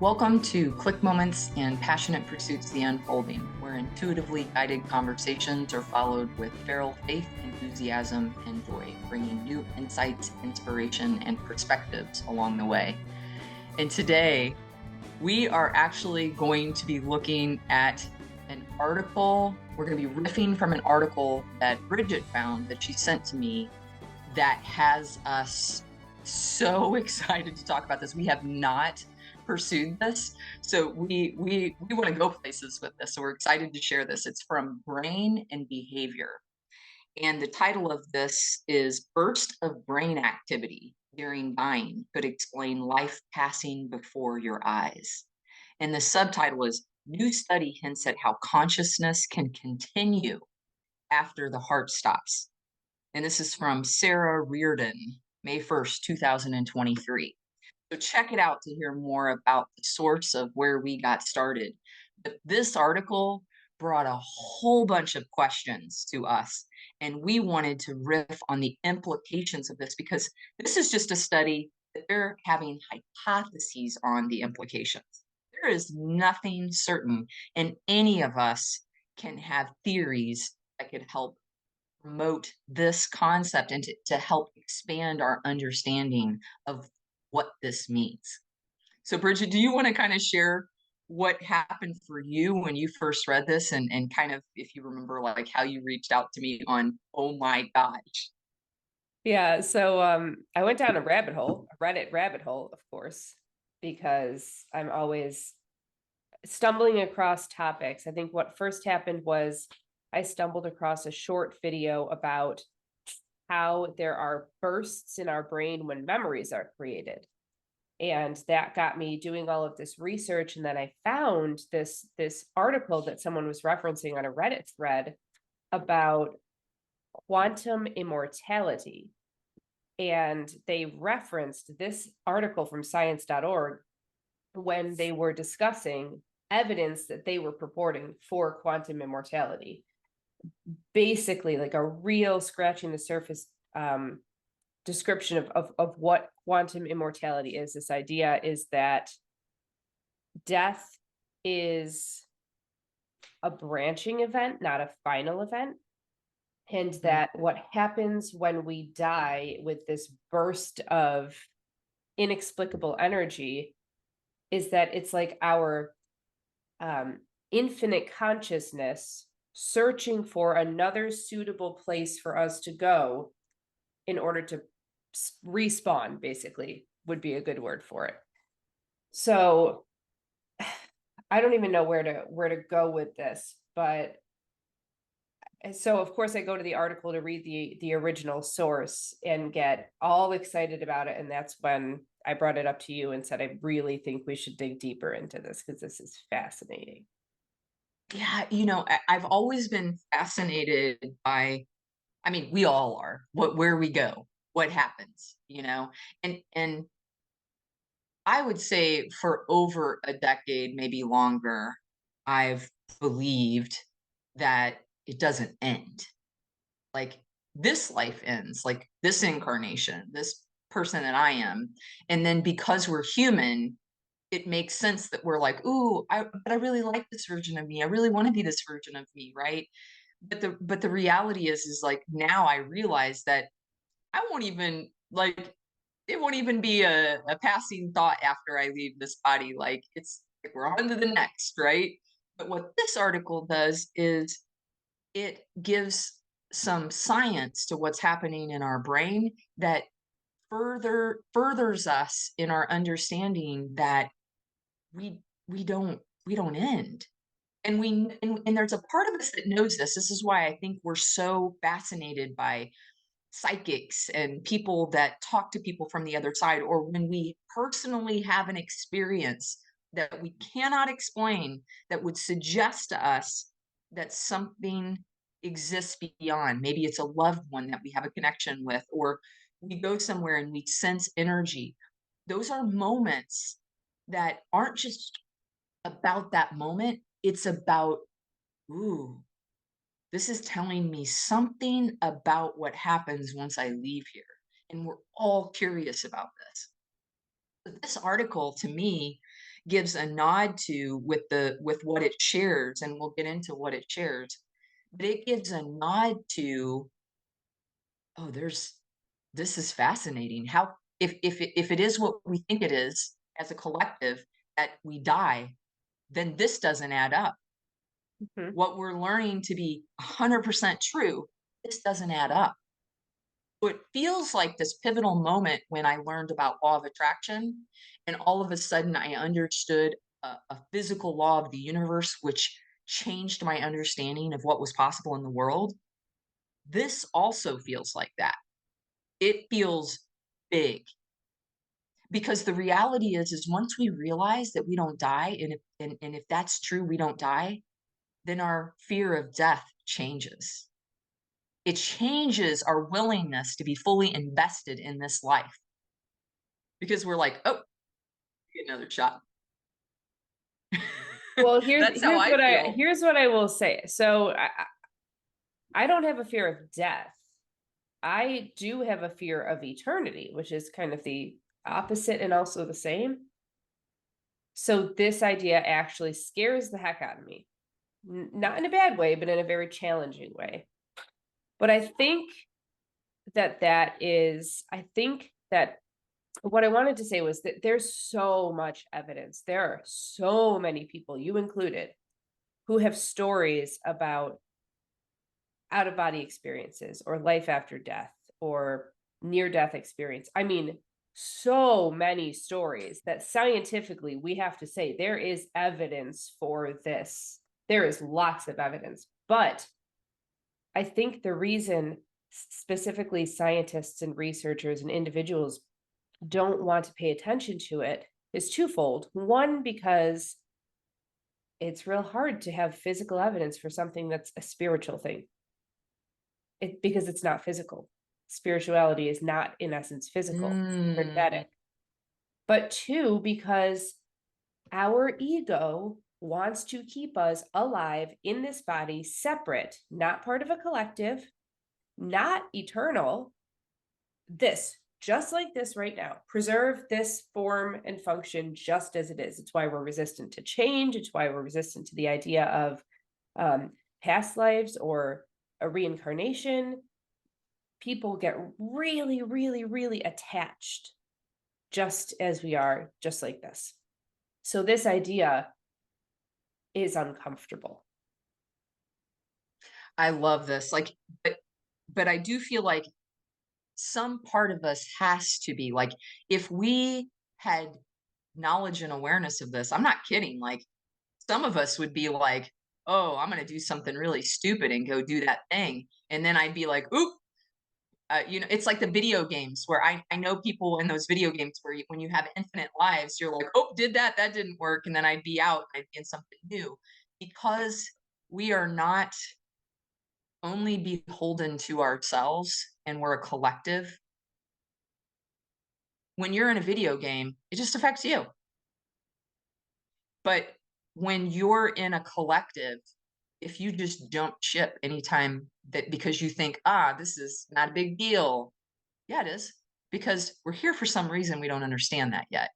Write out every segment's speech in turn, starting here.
Welcome to Click Moments and Passionate Pursuits the Unfolding, where intuitively guided conversations are followed with feral faith, enthusiasm, and joy, bringing new insights, inspiration, and perspectives along the way. And today, we are actually going to be looking at an article. We're going to be riffing from an article that Bridget found that she sent to me that has us so excited to talk about this. We have not pursued this, so we want to go places with this. So we're excited to share this. It's from Brain and Behavior, and the title of this is "Burst of Brain Activity During Dying Could Explain Life Passing Before Your Eyes." And the subtitle is "New Study Hints at How Consciousness Can Continue After the Heart Stops." And this is from Sarah Reardon, May 1st, 2023. So check it out to hear more about the source of where we got started. But this article brought a whole bunch of questions to us, and we wanted to riff on the implications of this because this is just a study that they're having hypotheses on the implications. There is nothing certain, and any of us can have theories that could help promote this concept and to help expand our understanding of what this means. So, Bridget, do you want to kind of share what happened for you when you first read this and kind of, if you remember, like how you reached out to me on, oh my gosh. Yeah, so I went down a rabbit hole, a Reddit rabbit hole, of course, because I'm always stumbling across topics. I think what first happened was I stumbled across a short video about how there are bursts in our brain when memories are created. And that got me doing all of this research. And then I found this article that someone was referencing on a Reddit thread about quantum immortality. And they referenced this article from science.org when they were discussing evidence that they were purporting for quantum immortality. Basically, like a real scratching the surface description of what quantum immortality is. This idea is that death is a branching event, not a final event. And that what happens when we die with this burst of inexplicable energy is that it's like our infinite consciousness searching for another suitable place for us to go in order to respawn, basically, would be a good word for it. So I don't even know where to go with this, but so of course I go to the article to read the original source and get all excited about it. And that's when I brought it up to you and said, I really think we should dig deeper into this because this is fascinating. Yeah, I've always been fascinated by, I mean, we all are, where we go, what happens, and I would say for over a decade, maybe longer, I've believed that it doesn't end. Like this life ends, like this incarnation, this person that I am. And then because we're human, it makes sense that we're like, ooh, but I really like this version of me. I really want to be this version of me, right? But the reality is like now I realize that I won't even like it won't even be a passing thought after I leave this body. Like it's like we're on to the next, right? But what this article does is it gives some science to what's happening in our brain that furthers us in our understanding that we don't end. And there's a part of us that knows this. This is why I think we're so fascinated by psychics and people that talk to people from the other side, or when we personally have an experience that we cannot explain that would suggest to us that something exists beyond. Maybe it's a loved one that we have a connection with, or we go somewhere and we sense energy. Those are moments that aren't just about that moment, it's about, ooh, this is telling me something about what happens once I leave here. And we're all curious about this. But this article to me gives a nod to with what it shares, and we'll get into what it shares, but it gives a nod to, oh, this is fascinating. How if it is what we think it is as a collective, that we die, then this doesn't add up. Mhm. What we're learning to be 100% true, this doesn't add up. So it feels like this pivotal moment when I learned about law of attraction, and all of a sudden I understood a physical law of the universe, which changed my understanding of what was possible in the world. This also feels like that. It feels big, because the reality is once we realize that we don't die, and if that's true, we don't die, then our fear of death changes. It changes our willingness to be fully invested in this life, because we're like, oh, get another shot. Well, That's how I feel. here's what I will say. So I don't have a fear of death. I do have a fear of eternity, which is kind of the opposite and also the same. So this idea actually scares the heck out of me. Not in a bad way, but in a very challenging way. But I think I think that what I wanted to say was that there's so much evidence. There are so many people, you included, who have stories about out of body experiences or life after death or near death experience. I mean, so many stories that scientifically we have to say there is evidence for this. There is lots of evidence. But I think the reason specifically scientists and researchers and individuals don't want to pay attention to it is twofold. One, because it's real hard to have physical evidence for something that's a spiritual thing. Because it's not physical. Spirituality is not in essence physical, Mm, energetic. But two, because our ego wants to keep us alive in this body, separate, not part of a collective, not eternal. This, just like this right now, preserve this form and function just as it is. It's why we're resistant to change. It's why we're resistant to the idea of past lives or a reincarnation. People get really, really, really attached just as we are, just like this. So this idea is uncomfortable. I love this. Like, but I do feel like some part of us has to be like, if we had knowledge and awareness of this, I'm not kidding. Like, some of us would be like, oh, I'm going to do something really stupid and go do that thing. And then I'd be like, oop, it's like the video games where I know people in those video games where when you have infinite lives, you're like, oh, did that didn't work. And then I'd be out, I'd be in something new, because we are not only beholden to ourselves and we're a collective. When you're in a video game, it just affects you. But when you're in a collective, if you just jump ship anytime that because you think, this is not a big deal. Yeah, it is. Because we're here for some reason we don't understand that yet.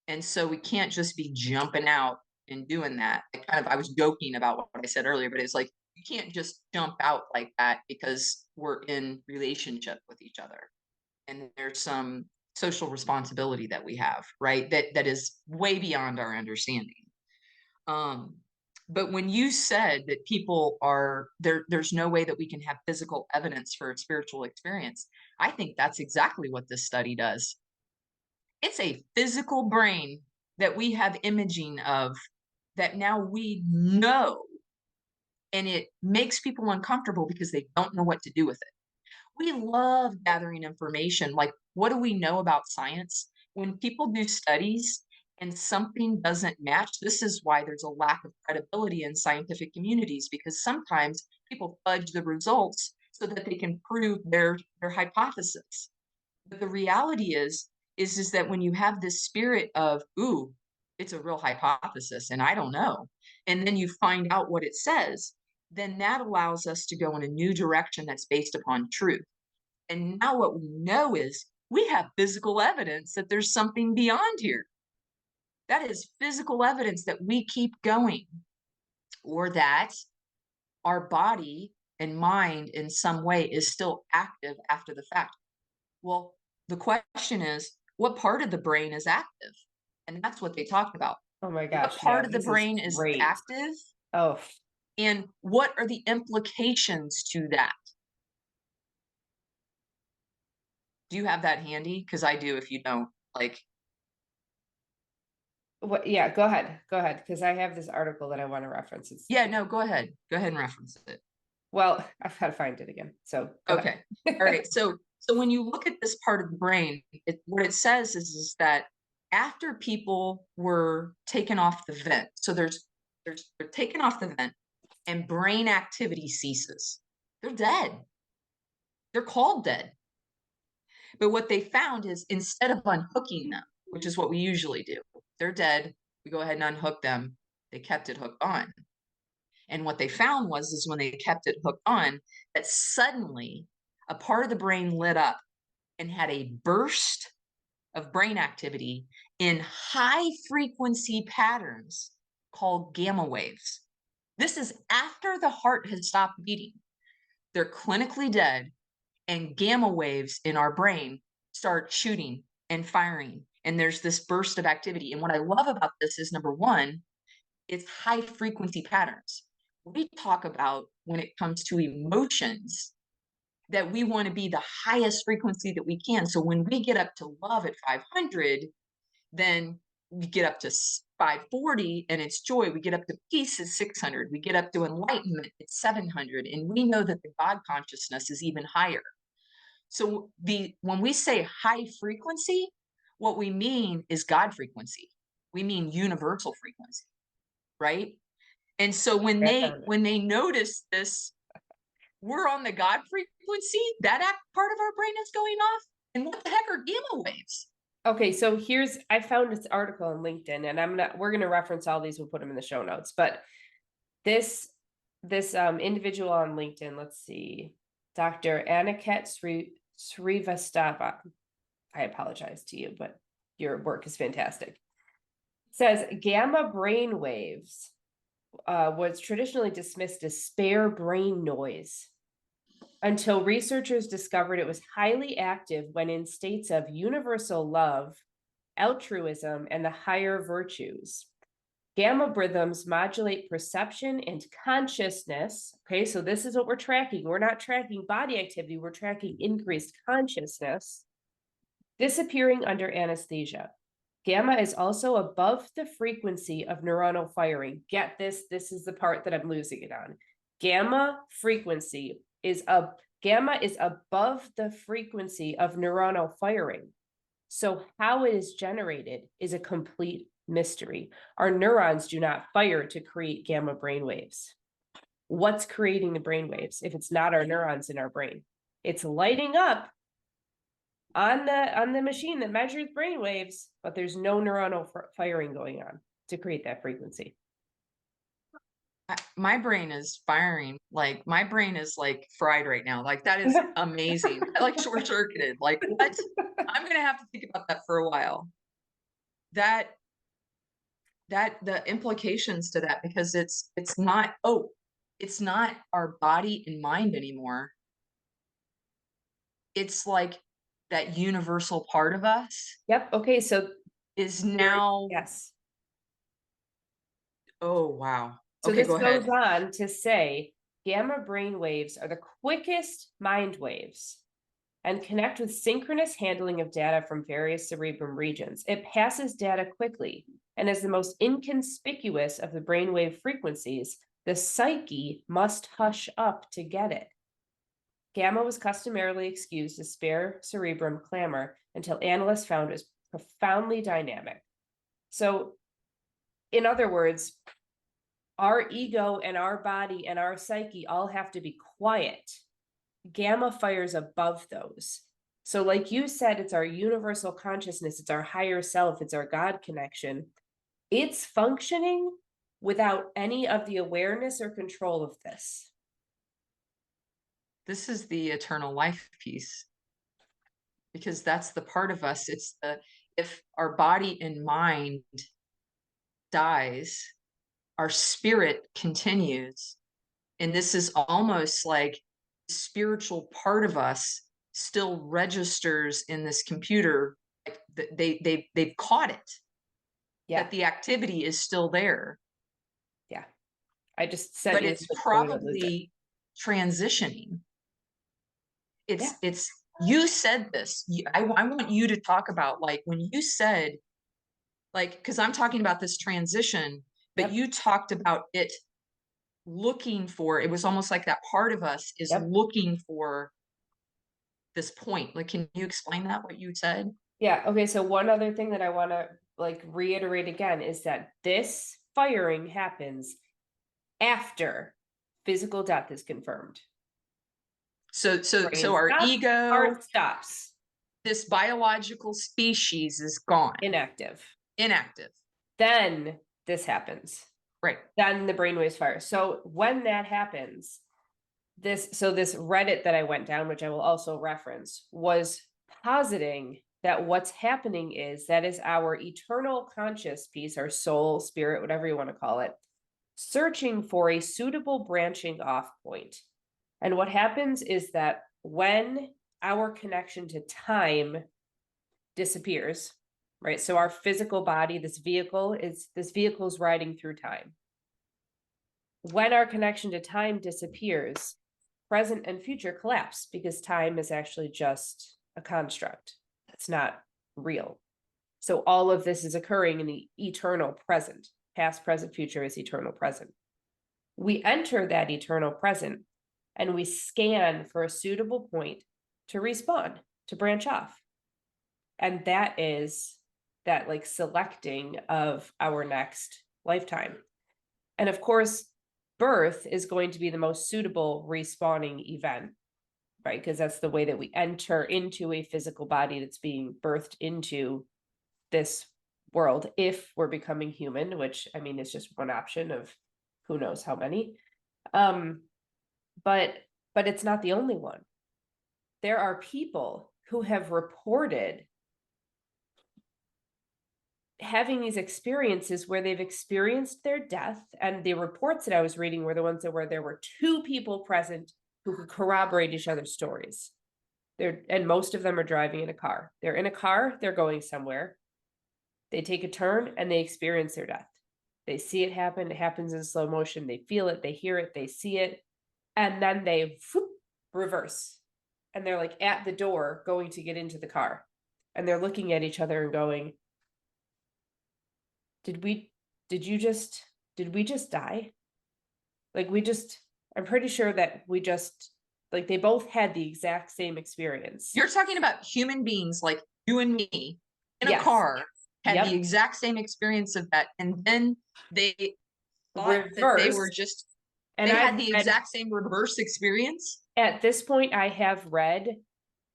And so we can't just be jumping out and doing that. I was joking about what I said earlier, but it's like you can't just jump out like that because we're in relationship with each other. And there's some social responsibility that we have, right? That is way beyond our understanding. Um, but when you said that people are there's no way that we can have physical evidence for a spiritual experience, I think that's exactly what this study does. It's a physical brain that we have imaging of, that now we know, and it makes people uncomfortable because they don't know what to do with it. We love gathering information. Like, what do we know about science? When people do studies and something doesn't match, this is why there's a lack of credibility in scientific communities, because sometimes people fudge the results so that they can prove their hypothesis. But the reality is that when you have this spirit of, ooh, it's a real hypothesis and I don't know, and then you find out what it says, then that allows us to go in a new direction that's based upon truth. And now what we know is we have physical evidence that there's something beyond here That is physical evidence that we keep going, or that our body and mind in some way is still active after the fact. Well, the question is, what part of the brain is active? And that's what they talked about. Oh my What gosh, yeah, part of the this is brain is great. active, Oh, and what are the implications to that? Do you have that handy? Because I do if you don't. Like, what? Yeah, go ahead, because I have this article that I want to reference. It's yeah, no, go ahead. Go ahead and reference it. well, I've got to find it again. So go Okay. All right. So when you look at this part of the brain, what it says is that after people were taken off the vent, so they're taken off the vent and brain activity ceases. They're dead. They're called dead. But what they found is instead of unhooking them, which is what we usually do, they're dead, we go ahead and unhook them. They kept it hooked on. And what they found was is when they kept it hooked on, that suddenly a part of the brain lit up and had a burst of brain activity in high frequency patterns called gamma waves. This is after the heart had stopped beating. They're clinically dead, and gamma waves in our brain start shooting and firing. And there's this burst of activity. And what I love about this is number one, it's high frequency patterns. We talk about when it comes to emotions that we want to be the highest frequency that we can. So when we get up to love at 500, then we get up to 540 and it's joy. We get up to peace at 600. We get up to enlightenment at 700. And we know that the God consciousness is even higher. So when we say high frequency, what we mean is God frequency. We mean universal frequency, right? And so when they notice this, we're on the God frequency, that part of our brain is going off. And what the heck are gamma waves? okay, so I found this article on LinkedIn, and we're gonna reference all these. We'll put them in the show notes. But this individual on LinkedIn, let's see, Dr. Aniket Srivastava. I apologize to you, but your work is fantastic. Says gamma brain waves was traditionally dismissed as spare brain noise until researchers discovered it was highly active when in states of universal love, altruism, and the higher virtues. Gamma rhythms modulate perception and consciousness. Okay, so this is what we're tracking. We're not tracking body activity, we're tracking increased consciousness, disappearing under anesthesia. Gamma is also above the frequency of neuronal firing. Get this, this is the part that I'm losing it on. Gamma is above the frequency of neuronal firing. So how it is generated is a complete mystery. Our neurons do not fire to create gamma brainwaves. What's creating the brainwaves if it's not our neurons in our brain? It's lighting up on the machine that measures brainwaves, but there's no neuronal firing going on to create that frequency. My brain is firing. Like my brain is like fried right now. Like that is amazing. I like short circuited. Like what? I'm gonna have to think about that for a while. That the implications to that, because it's not, it's not our body and mind anymore. It's like that universal part of us Yep. Okay. So is now, yes. oh wow. So Okay, this go goes ahead. on to say gamma brain waves are the quickest mind waves and connect with synchronous handling of data from various cerebrum regions. It passes data quickly and is the most inconspicuous of the brainwave frequencies. The psyche must hush up to get it. Gamma was customarily excused as spare cerebrum clamor until analysts found it was profoundly dynamic. So, in other words, our ego and our body and our psyche all have to be quiet. Gamma fires above those. So, like you said, it's our universal consciousness, it's our higher self, it's our God connection. It's functioning without any of the awareness or control of this. This is the eternal life piece, because that's the part of us. It's the, if our body and mind dies, our spirit continues. And this is almost like the spiritual part of us still registers in this computer. Like they've caught it, Yeah. that the activity is still there. Yeah. I just sent But you it's the link so we don't lose it. probably transitioning. Yeah. It's you said this. I want you to talk about, like, when you said, like, because I'm talking about this transition, but Yep. you talked about it looking for, it was almost like that part of us is Yep. looking for this point. Like, can you explain that, what you said? Yeah. Okay. So one other thing that I want to like reiterate again is that this firing happens after physical death is confirmed. So Brain our stops, ego, heart stops, this biological species, is gone, inactive. inactive. Then this happens. Right. Then the brainwaves fire. So when that happens, this Reddit that I went down, which I will also reference, was positing that what's happening is that is our eternal conscious piece, our soul, spirit, whatever you want to call it, searching for a suitable branching off point. And what happens is that when our connection to time disappears, right? So our physical body, this vehicle is riding through time. When our connection to time disappears, present and future collapse because time is actually just a construct. It's not real. So all of this is occurring in the eternal present. Past, present, future is eternal present. We enter that eternal present and we scan for a suitable point to respawn, to branch off. And that is that like selecting of our next lifetime. And of course, birth is going to be the most suitable respawning event, right? Because that's the way that we enter into a physical body that's being birthed into this world if we're becoming human, which I mean is just one option of who knows how many. But it's not the only one. There are people who have reported having these experiences where they've experienced their death, and the reports that I was reading were the ones that were there were two people present who could corroborate each other's stories. And most of them are driving in a car. They're in a car, they're going somewhere. They take a turn and they experience their death. They see it happen. It happens in slow motion. They feel it, they hear it, they see it. And then they reverse. And they're like at the door going to get into the car. And they're looking at each other and going, did we just die? Like I'm pretty sure that we just, like, they both had the exact same experience. You're talking about human beings like you and me in a Yes. car had Yep. the exact same experience of that, and then they thought that they were just, and they I've had the read, exact same reverse experience. at this point, I have read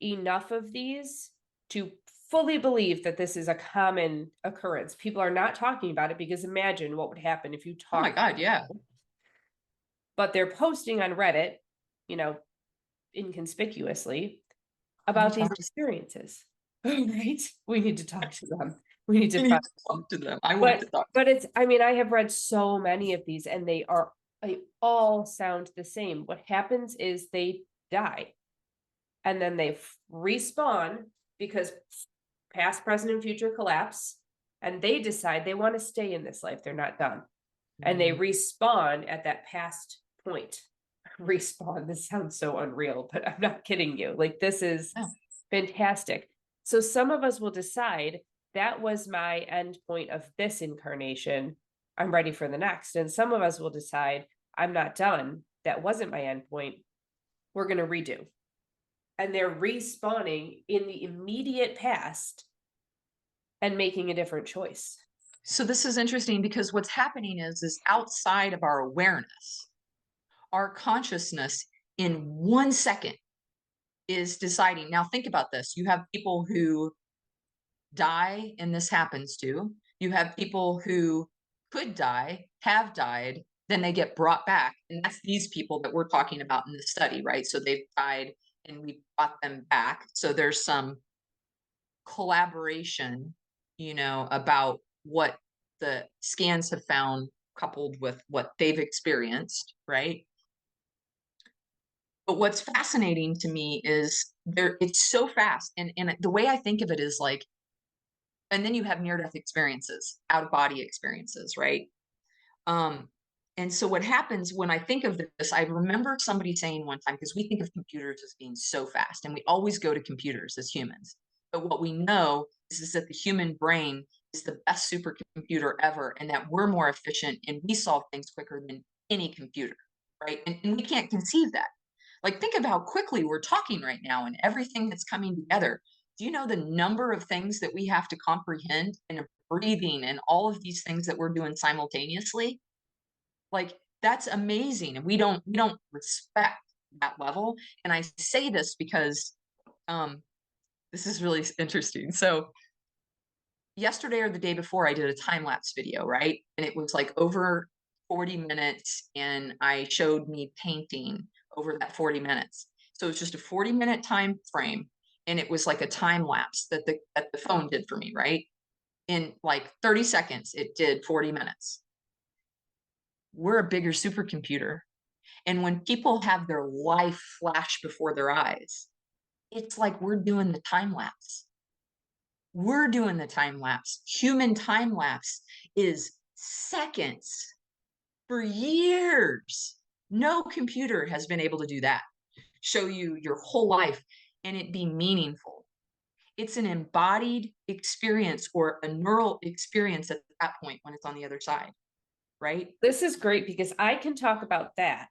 enough of these to fully believe that this is a common occurrence. People are not talking about it because imagine what would happen if you Oh my talk. God, yeah. But they're posting on Reddit, you know, inconspicuously about these experiences. Right? We need to talk to them. We need to talk to them. I want to talk. But it's, I mean, I have read so many of these and they all sound the same. What happens is they die and then they respawn because past, present, and future collapse, and they decide they want to stay in this life. They're not done. And they respawn at that past point. Respawn, this sounds so unreal, but I'm not kidding you. Like, this is fantastic. So some of us will decide that was my end point of this incarnation. I'm ready for the next. And some of us will decide I'm not done. That wasn't my end point. We're going to redo. And they're respawning in the immediate past and making a different choice. So this is interesting because what's happening is outside of our awareness, our consciousness in 1 second is deciding. Now think about this. You have people who die and this happens to. You have people who could die, have died, then they get brought back. And that's these people that we're talking about in the study, right? So they've died and we brought them back. So there's some collaboration, about what the scans have found, coupled with what they've experienced, right? But what's fascinating to me is it's so fast. And the way I think of it is like, and then you have near death experiences, out of body experiences, right? Um, and so what happens when I think of this, I remember somebody saying one time, because we think of computers as being so fast, and we always go to computers as humans. But what we know is that the human brain is the best supercomputer ever, and that we're more efficient and we solve things quicker than any computer, right? And we can't conceive that. Like, think of how quickly we're talking right now and everything that's coming together. Do you know the number of things that we have to comprehend, and breathing and all of these things that we're doing simultaneously? Like, that's amazing, and we don't respect that level. And I say this because um this is really interesting. So yesterday or the day before, I did a time lapse video, right? And it was like over 40 minutes, and I showed me painting over that 40 minutes. So it's just a 40-minute time frame, and it was like a time lapse that the phone did for me, right? In like 30 seconds, it did 40 minutes. We're a bigger supercomputer. And when people have their life flash before their eyes, it's like we're doing the time lapse. We're doing the time lapse. Human time lapse is seconds for years. No computer has been able to do that. Show you your whole life and it be meaningful. It's an embodied experience or a neural experience at that point when it's on the other side, right? This is great because I can talk about that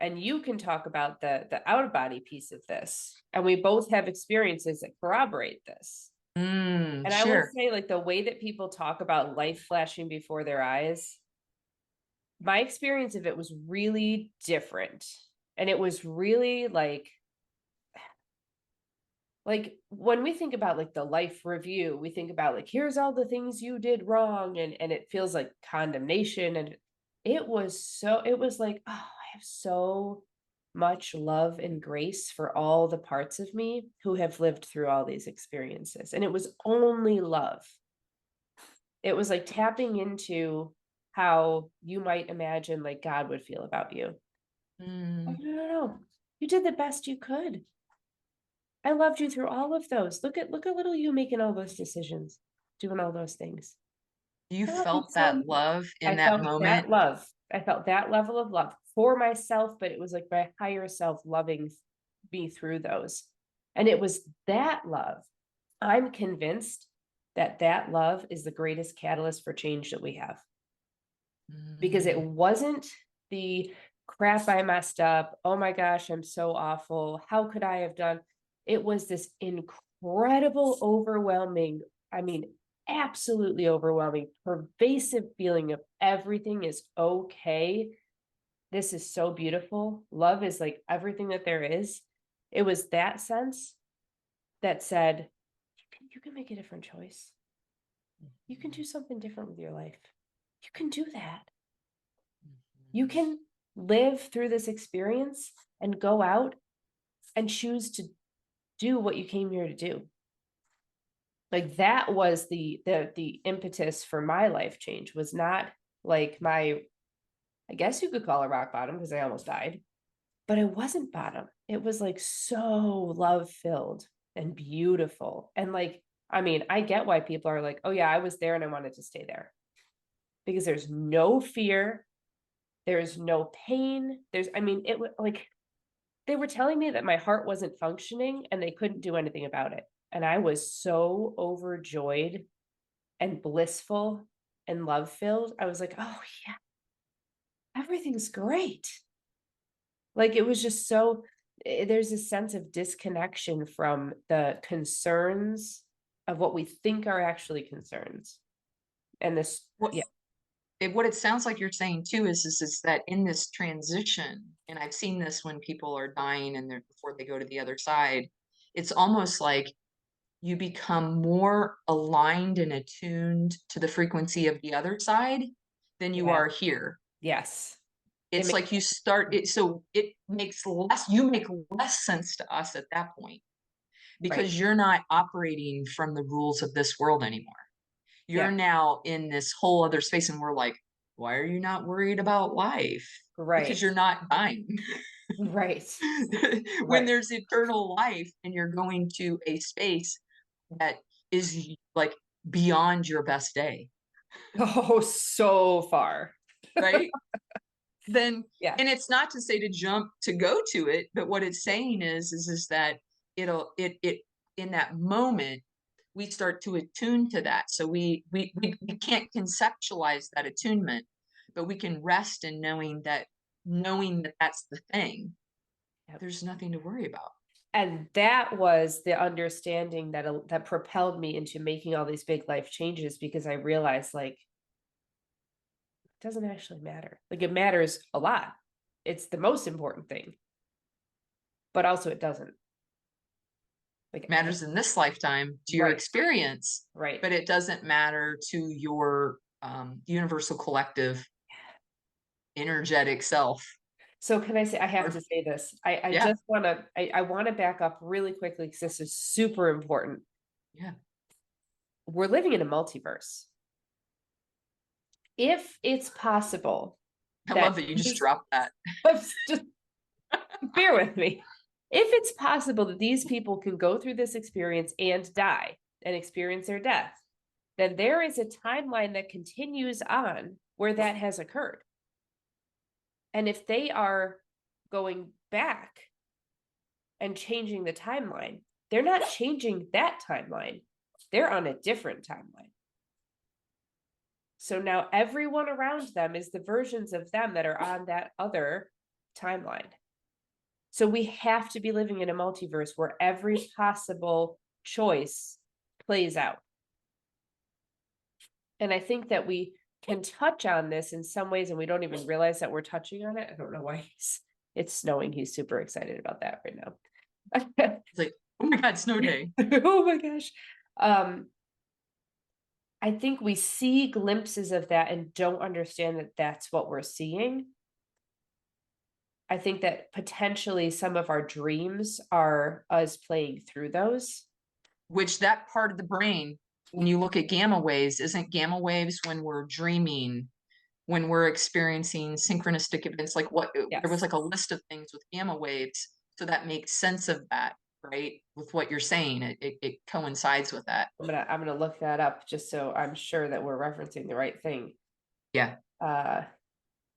and you can talk about the out of body piece of this. And we both have experiences that corroborate this. And I will Sure. say, like, the way that people talk about life flashing before their eyes, my experience of it was really different. And it was really like when we think about like the life review, we think about like, here's all the things you did wrong, and it feels like condemnation. And it was like, oh, I have so much love and grace for all the parts of me who have lived through all these experiences, and it was only love. It was like tapping into how you might imagine like God would feel about you. Oh, Mm. no, you did the best you could. I loved you through all of those. Look at little you making all those decisions, doing all those things. You I love you felt so that much. love I in that felt that moment. love. I felt that level of love for myself, but it was like my higher self loving me through those. And it was that love. I'm convinced that that love is the greatest catalyst for change that we have, because it Mm. wasn't the crap, I messed up. Oh my gosh, I'm so awful. How could I have done? It was this incredible, overwhelming, I mean, absolutely overwhelming, pervasive feeling of everything is okay. This is so beautiful. Love is like everything that there is. It was that sense that said, you can make a different choice. You can do something different with your life. You can do that. You can live through this experience and go out and choose to do what you came here to do. Like that was the impetus for my life change. Was not like my, I guess you could call it rock bottom because I almost died, but it wasn't bottom. It was like so love filled and beautiful. And like, I mean, I get why people are like, oh yeah, I was there and I wanted to stay there, because there's no fear, there's no pain. I mean, it was like they were telling me that my heart wasn't functioning and they couldn't do anything about it. And I was so overjoyed and blissful and love filled. I was like, oh, yeah, everything's great. Like it was just so, there's a sense of disconnection from the concerns of what we think are actually concerns. And this, What yeah, what it sounds like you're saying too is that in this transition, and I've seen this when people are dying and they're before they go to the other side, it's almost like you become more aligned and attuned to the frequency of the other side than you yeah, are here. yes. It It's makes like you start it, so it makes less, you make less sense to us at that point right. because you're not operating from the rules of this world anymore. You're Yeah. now in this whole other space, and we're like, why are you not worried about life? Because Right. you're not dying. Right. When Right. there's eternal life and you're going to a space that is like beyond your best day, Oh, so far. right? Then, Yeah. and it's not to say to jump to go to it, but what it's saying is that it in that moment we start to attune to that. So we can't conceptualize that attunement, but we can rest in knowing that that's the thing. Yep. There's nothing to worry about. And that was the understanding that propelled me into making all these big life changes, because I realized, like, it doesn't actually matter. Like, it matters a lot. It's the most important thing, but also it doesn't. Like, Matters in this lifetime to your right, experience, right. but it doesn't matter to your universal collective energetic self. So can I say, I have Or, to say this. I yeah, just want to, I want to back up really quickly because this is super important. yeah. We're living in a multiverse. If it's possible I that love that you just these, dropped that. just bear with me. If it's possible that these people can go through this experience and die and experience their death, then there is a timeline that continues on where that has occurred. And if they are going back and changing the timeline, they're not changing that timeline. They're on a different timeline. So now everyone around them is the versions of them that are on that other timeline. So we have to be living in a multiverse where every possible choice plays out. And I think that we can touch on this in some ways, and we don't even realize that we're touching on it. I don't know why it's snowing. He's super excited about that right now. It's like, oh my God, snow day. Oh my gosh. I think we see glimpses of that and don't understand that that's what we're seeing. I think that potentially some of our dreams are us playing through those. Which that part of the brain, when you look at gamma waves, isn't gamma waves when we're dreaming, when we're experiencing synchronistic events, like what there was Yes. like a list of things with gamma waves. So that makes sense of that, right? With what you're saying, it coincides with that. I'm gonna look that up just so I'm sure that we're referencing the right thing. Yeah. Uh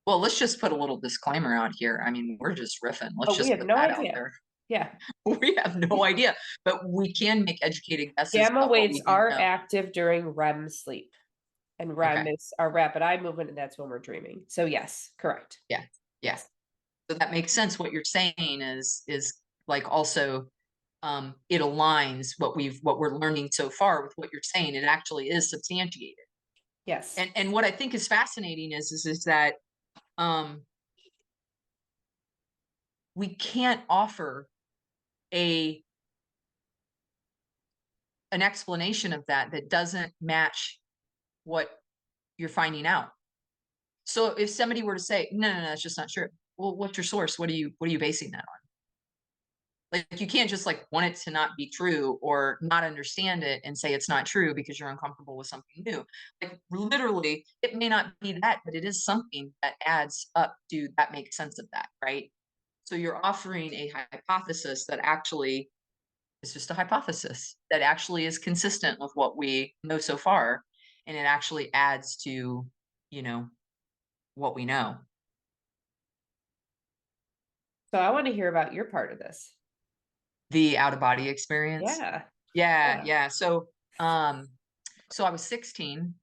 Well, let's just put a little disclaimer out here. I mean, we're just riffing. Let's oh, we just have put no that out idea. there. Yeah. We have no idea, but we can make educated guesses Gamma about what waves we do are know. active during REM sleep. And REM Okay. is our rapid eye movement, and that's when we're dreaming. So yes, correct. Yeah. Yeah. Yes. So that makes sense. What you're saying is like also it aligns what we're learning so far with what you're saying. It actually is substantiated. Yes. And what I think is fascinating is that um we can't offer a an explanation of that that doesn't match what you're finding out. So if somebody were to say, no, no, no, that's just not true. Well, what's your source? What are you basing that on? Like you can't just like want it to not be true or not understand it and say it's not true because you're uncomfortable with something new. Like literally, it may not be that, but it is something that adds up to that makes sense of that, right? So you're offering a hypothesis that actually is just a hypothesis that actually is consistent with what we know so far, and it actually adds to, you know, what we know. So I want to hear about your part of this. The out of body experience. Yeah. Yeah, Yeah. yeah. So I was 16.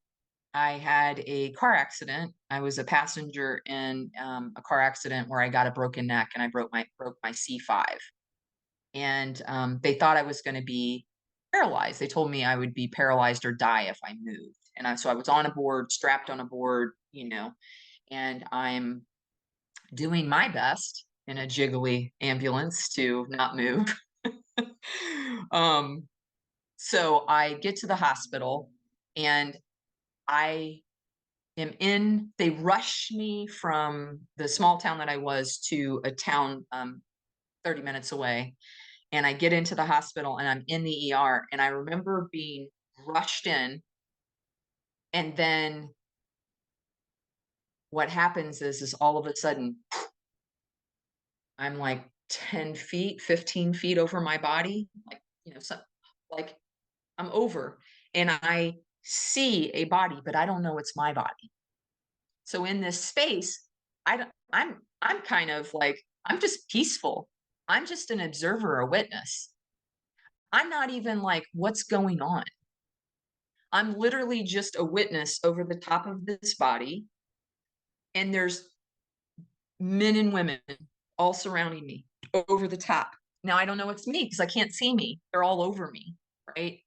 I had a car accident. I was a passenger in a car accident where I got a broken neck and I broke my C5. And they thought I was going to be paralyzed. They told me I would be paralyzed or die if I moved. And so I was on a board, strapped on a board, and I'm doing my best in a jiggly ambulance to not move. um, so I get to the hospital and I they rush me from the small town that I was to a town 30 minutes away. And I get into the hospital and I'm in the ER. And I remember being rushed in And then what happens is all of a sudden I'm like 10 feet, 15 feet over my body, like, so, like I'm over, and I see a body, but I don't know it's my body. So in this space, I'm kind of like, I'm just peaceful. I'm just an observer, a witness. I'm not even like, what's going on? I'm literally just a witness over the top of this body, and there's men and women all surrounding me over the top. Now I don't know it's me because I can't see me. They're all over me, right?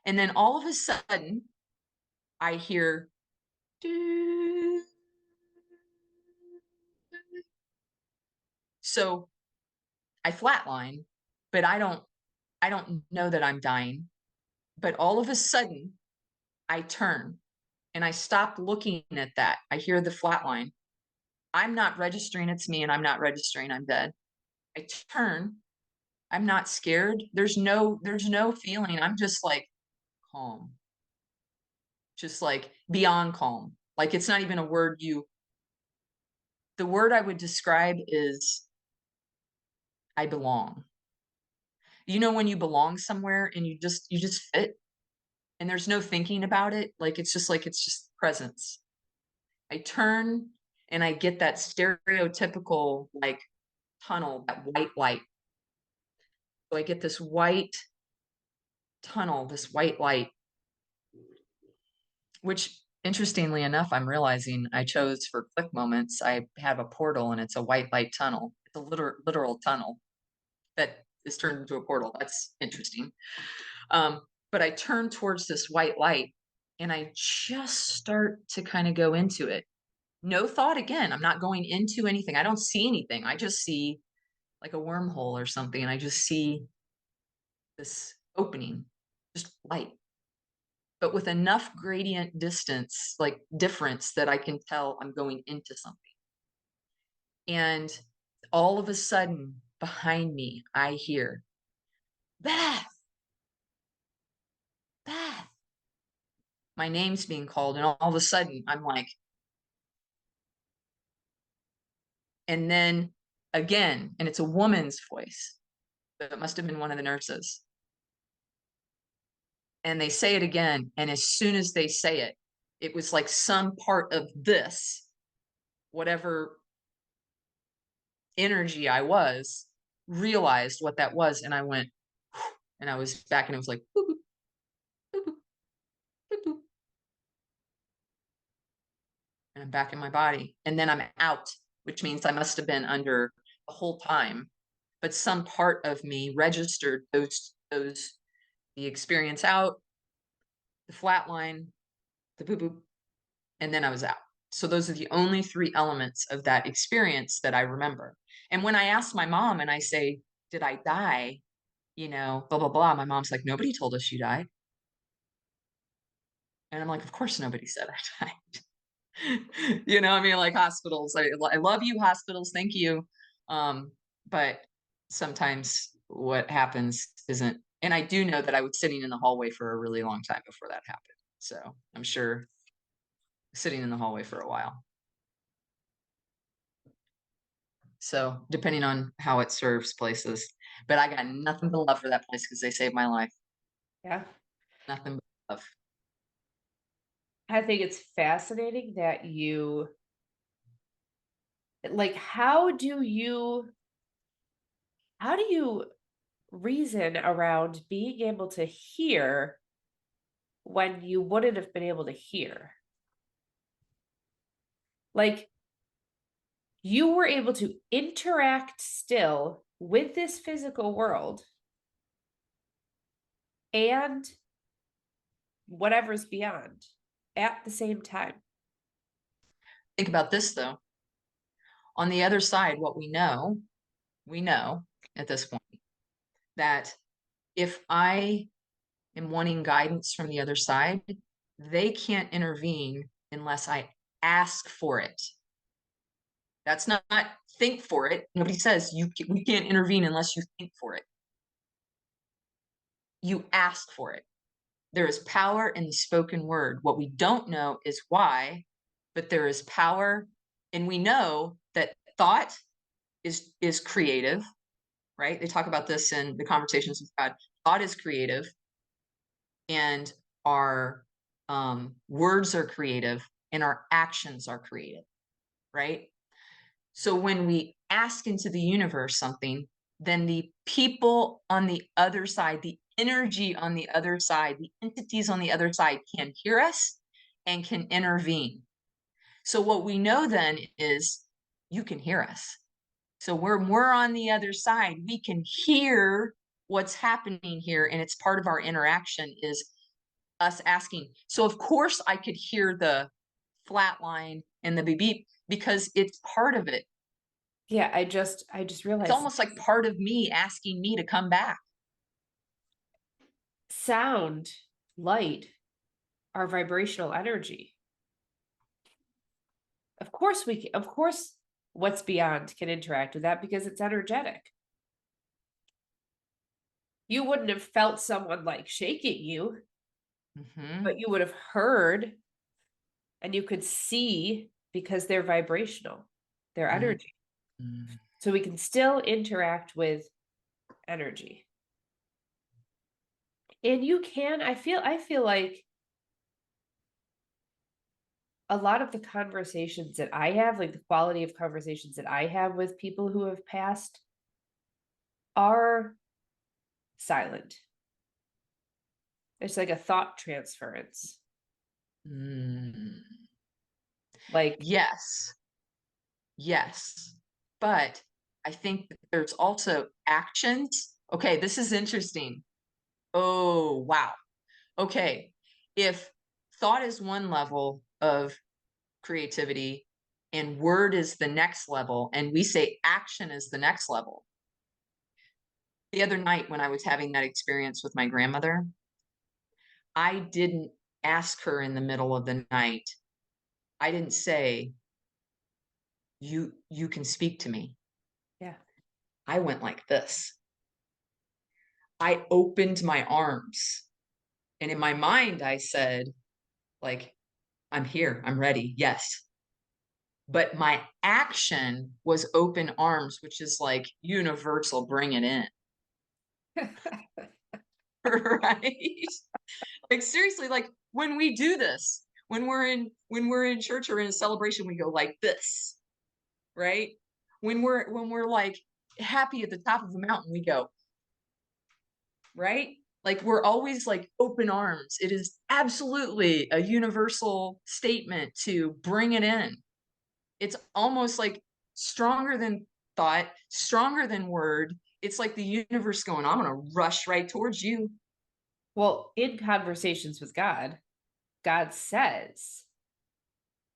And then all of a sudden, I hear, "Doo." So I flatline, but I don't know that I'm dying. But all of a sudden, I turn and I stop looking at that. I hear the flatline. I'm not registering it's me, and I'm not registering I'm dead. I turn. I'm not scared. There's no feeling. I'm just like calm. Just like beyond calm. Like it's not even a word the word I would describe is I belong. When you belong somewhere and you just fit, and there's no thinking about it, it's just presence. I turn and I get that stereotypical like tunnel, that white light. So I get this white tunnel, this white light, which interestingly enough, I'm realizing I chose for click moments. I have a portal and it's a white light tunnel. It's a literal tunnel that is turned into a portal. That's interesting. Um, but I turn towards this white light and I just start to kind of go into it. No thought again. I'm not going into anything. I don't see anything. I just see like a wormhole or something. And I just see this opening, just light, but with enough gradient distance, like difference, that I can tell I'm going into something. And all of a sudden, behind me, I hear, Beth, Beth. My name's being called. And all of a sudden, I'm like, and then again, and it's a woman's voice. So it must have been one of the nurses. And they say it again. And as soon as they say it, it was like some part of this, whatever energy I was, realized what that was. And I went, and I was back, and it was like, boop, boop, boop, boop, boop. And I'm back in my body. And then I'm out, which means I must have been under the whole time. But some part of me registered the experience out, the flat line, the boop boop, and then I was out. So those are the only three elements of that experience that I remember. And when I asked my mom and I say, did I die? Blah, blah, blah. My mom's like, nobody told us you died. And I'm like, of course nobody said I died. I mean, like hospitals, I love you, hospitals. Thank you. But sometimes what happens isn't, and I do know that I was sitting in the hallway for a really long time before that happened. So I'm sure sitting in the hallway for a while. So depending on how it serves places, but I got nothing but love for that place because they saved my life. Yeah. Nothing but love. I think it's fascinating that like, how do you reason around being able to hear when you wouldn't have been able to hear? Like, you were able to interact still with this physical world and whatever's beyond at the same time. Think about this though. On the other side, what we know at this point that if I am wanting guidance from the other side, they can't intervene unless I ask for it. That's not think for it. Nobody says we can't intervene unless you think for it. You ask for it. There is power in the spoken word. What we don't know is why, but there is power, and we know that thought is creative, right? They talk about this in the Conversations with God. Thought is creative, and our words are creative, and our actions are creative, right? So when we ask into the universe something, then the people on the other side, the energy on the other side, the entities on the other side can hear us and can intervene. So what we know then is you can hear us. So we're on the other side, we can hear what's happening here, and it's part of our interaction is us asking. So of course I could hear the flat line and the beep beep because it's part of it. Yeah, I just It's realized almost like part of me asking me to come back. sound, light are vibrational energy. Of course of course what's beyond can interact with that because it's energetic. You wouldn't have felt someone like shaking you, but you would have heard and you could see because they're vibrational, they're energy. So we can still interact with energy. And you can, I feel like a lot of the conversations that I have, like the quality of conversations that I have with people who have passed, are silent. It's like a thought transference. Like, Yes, yes. But I think that there's also actions. Okay, this is interesting. Oh, wow. Okay, if thought is one level of creativity and word is the next level, and we say action is the next level. The other night when I was having that experience with my grandmother, I didn't ask her in the middle of the night. I didn't say, you can speak to me. yeah. I went like this. I opened my arms. And in my mind, I said, like, I'm here. I'm ready. Yes. But my action was open arms, which is like universal, bring it in. Right? Like seriously, like when we do this, when we're in church or in a celebration, we go like this, right? When we're like happy at the top of the mountain, we go, right? Like we're always like open arms. It is absolutely a universal statement to bring it in. It's almost like stronger than thought, stronger than word. It's like the universe going, I'm going to rush right towards you. Well, in conversations with God, God says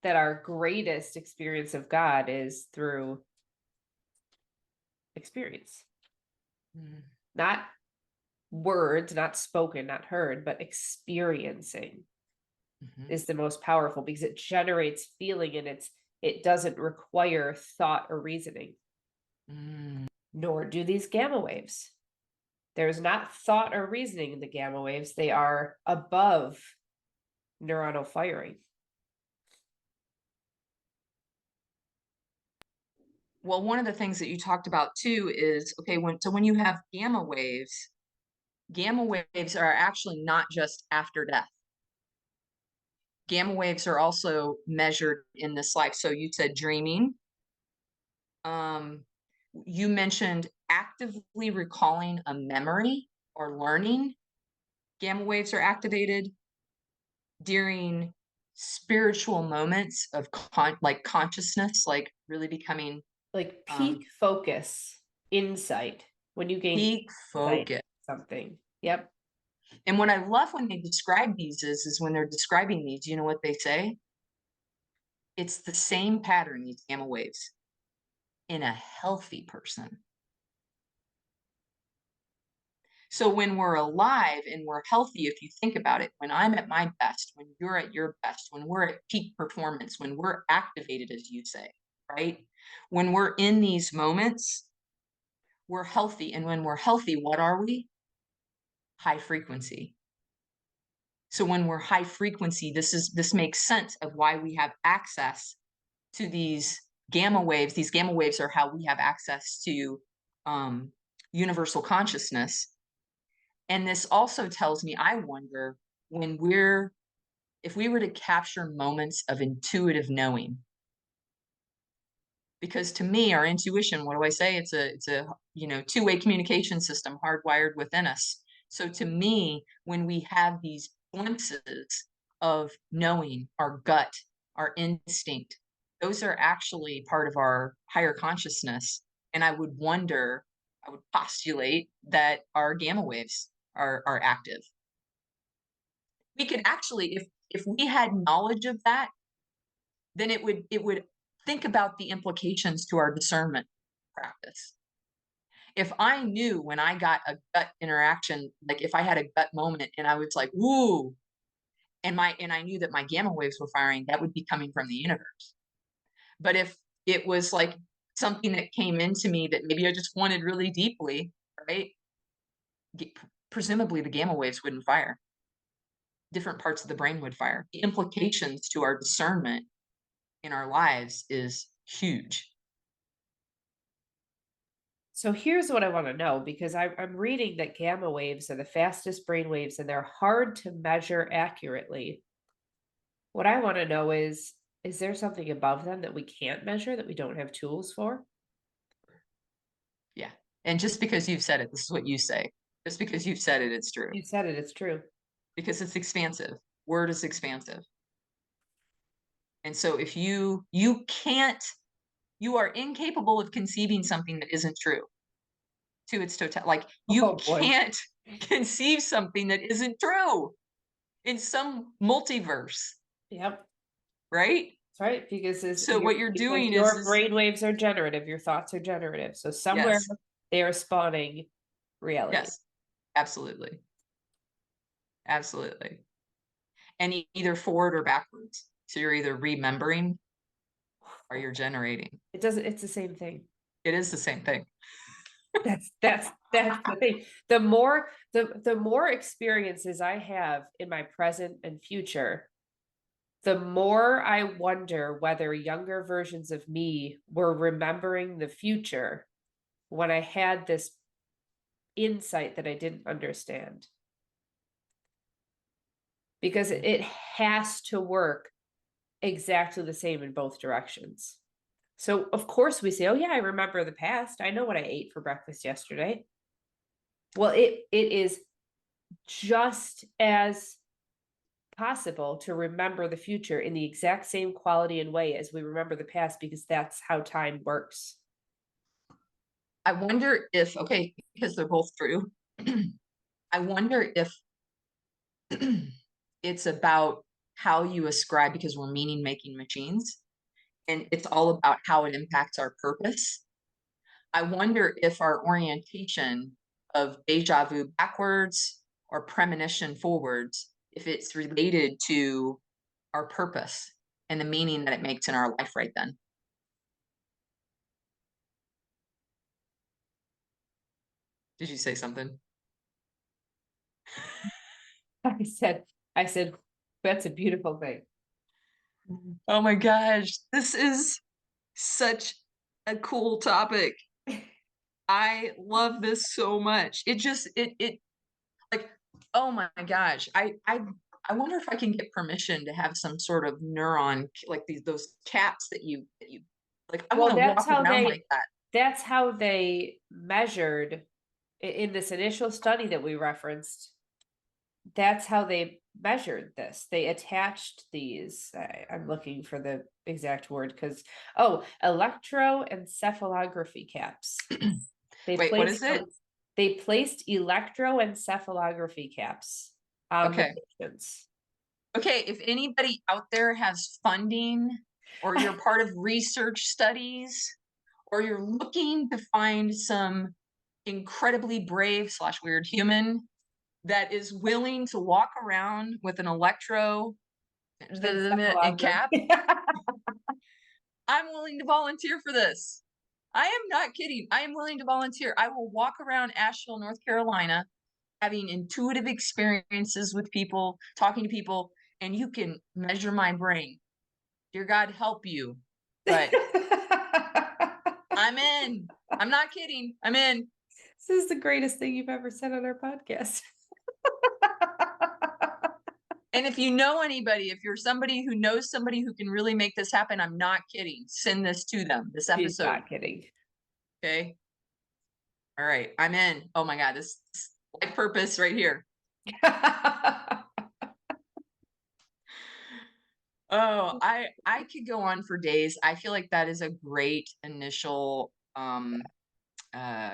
that our greatest experience of God is through experience. Not words, not spoken, not heard, but experiencing is the most powerful because it generates feeling and it doesn't require thought or reasoning. Nor do these gamma waves. There's not thought or reasoning in the gamma waves. They are above neuronal firing. Well, one of the things that you talked about too is, okay, when you have gamma waves are actually not just after death. Gamma waves are also measured in this life. So you said dreaming. You mentioned actively recalling a memory or learning. Gamma waves are activated during spiritual moments of like consciousness, like really becoming Like peak focus, insight, when you gain peak insight focus. something. Yep. And what I love when they describe these is when they're describing these, you know what they say? It's the same pattern, these gamma waves, in a healthy person. So when we're alive and we're healthy, if you think about it, when I'm at my best, when you're at your best, when we're at peak performance, when we're activated, as you say, right? When we're in these moments, we're healthy. And when we're healthy, what are we? High frequency. So when we're high frequency, this makes sense of why we have access to these gamma waves. These gamma waves are how we have access to um, universal consciousness. And this also tells me, I wonder, when we're if we were to capture moments of intuitive knowing, because to me, our intuition, what do I say? It's a two-way communication system hardwired within us. So to me, when we have these glimpses of knowing, our gut, our instinct, those are actually part of our higher consciousness. And I would postulate that our gamma waves are active. We could actually, if we had knowledge of that, then it would think about the implications to our discernment practice. If I knew when I got a gut interaction, like if I had a gut moment and I was like, woo, and I knew that my gamma waves were firing, that would be coming from the universe. But if it was like something that came into me that maybe I just wanted really deeply, right? Presumably the gamma waves wouldn't fire. Different parts of the brain would fire. The implications to our discernment in our lives is huge. So here's what I want to know, because I'm reading that gamma waves are the fastest brain waves and they're hard to measure accurately. What I want to know is there something above them that we can't measure, that we don't have tools for? Yeah. And just because you've said it, this is what you say. Just because you've said it, it's true. You said it, it's true. Because it's expansive. Word is expansive. And so if you are incapable of conceiving something that isn't true to its total. Like you can't conceive something that isn't true in some multiverse. Yep. Right? That's right. Because so what you're doing your is brain waves are generative, your thoughts are generative. So somewhere yes, they are spawning reality. yes, absolutely. Absolutely. And either forward or backwards. So you're either remembering or you're generating. It's the same thing. It is the same thing. That's the thing. The more experiences I have in my present and future, the more I wonder whether younger versions of me were remembering the future when I had this insight that I didn't understand. Because it has to work exactly the same in both directions. So of course we say, oh yeah, I remember the past. I know what I ate for breakfast yesterday. Well, it is just as possible to remember the future in the exact same quality and way as we remember the past, because that's how time works. I wonder if, okay, because they're both true. I wonder if it's about how you ascribe, because we're meaning making machines, and it's all about how it impacts our purpose. I wonder if our orientation of deja vu backwards or premonition forwards, if it's related to our purpose and the meaning that it makes in our life right then. Did you say something? I said, that's a beautiful thing. Oh my gosh, this is such a cool topic. I love this so much. It like, oh my gosh. I wonder if I can get permission to have some sort of neuron, like those caps that you like. I want to walk around like that. That's how they measured in this initial study that we referenced. That's how they measured this. They attached these. I'm looking for the exact word because electroencephalography caps. Wait, what is it? They placed electroencephalography caps on the patients. Okay, if anybody out there has funding, or you're part of research studies, or you're looking to find some incredibly brave / weird human that is willing to walk around with an electro and cap, I'm willing to volunteer for this. I am not kidding. I am willing to volunteer. I will walk around Asheville, North Carolina, having intuitive experiences with people, talking to people, and you can measure my brain. Dear God, help you. But I'm in. I'm not kidding. I'm in. This is the greatest thing you've ever said on our podcast. And if you know anybody, if you're somebody who knows somebody who can really make this happen, I'm not kidding. Send this to them, this She's episode. not kidding. Okay. All right. I'm in. Oh my God. This life purpose right here. Oh, I could go on for days. I feel like that is a great initial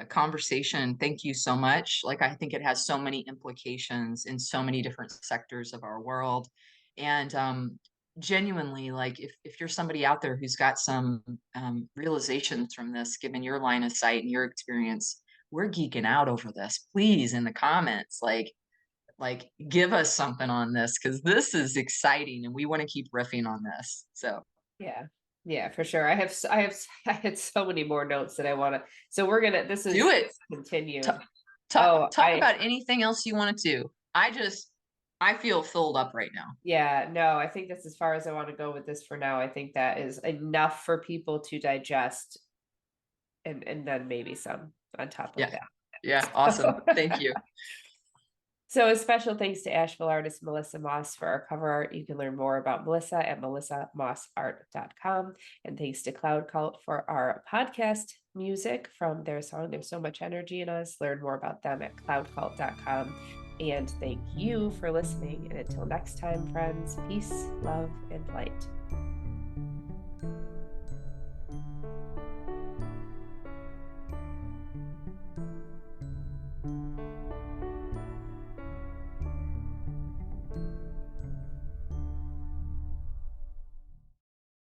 conversation. Thank you so much. Like, I think it has so many implications in so many different sectors of our world. And genuinely, like, if you're somebody out there who's got some realizations from this, given your line of sight and your experience, we're geeking out over this. Please, in the comments, like give us something on this, because this is exciting and we want to keep riffing on this. So yeah, for sure. I had so many more notes that I want to, so we're gonna, this is do it. Continue. Talk about anything else you want to. I feel filled up right now. Yeah, no, I think that's as far as I want to go with this for now. I think that is enough for people to digest, and then maybe some on top of that. Yeah, awesome. Thank you. So a special thanks to Asheville artist Melissa Moss for our cover art. You can learn more about Melissa at melissamossart.com. And thanks to Cloud Cult for our podcast music from their song There's So Much Energy in Us. Learn more about them at cloudcult.com. And thank you for listening. And until next time, friends, peace, love, and light.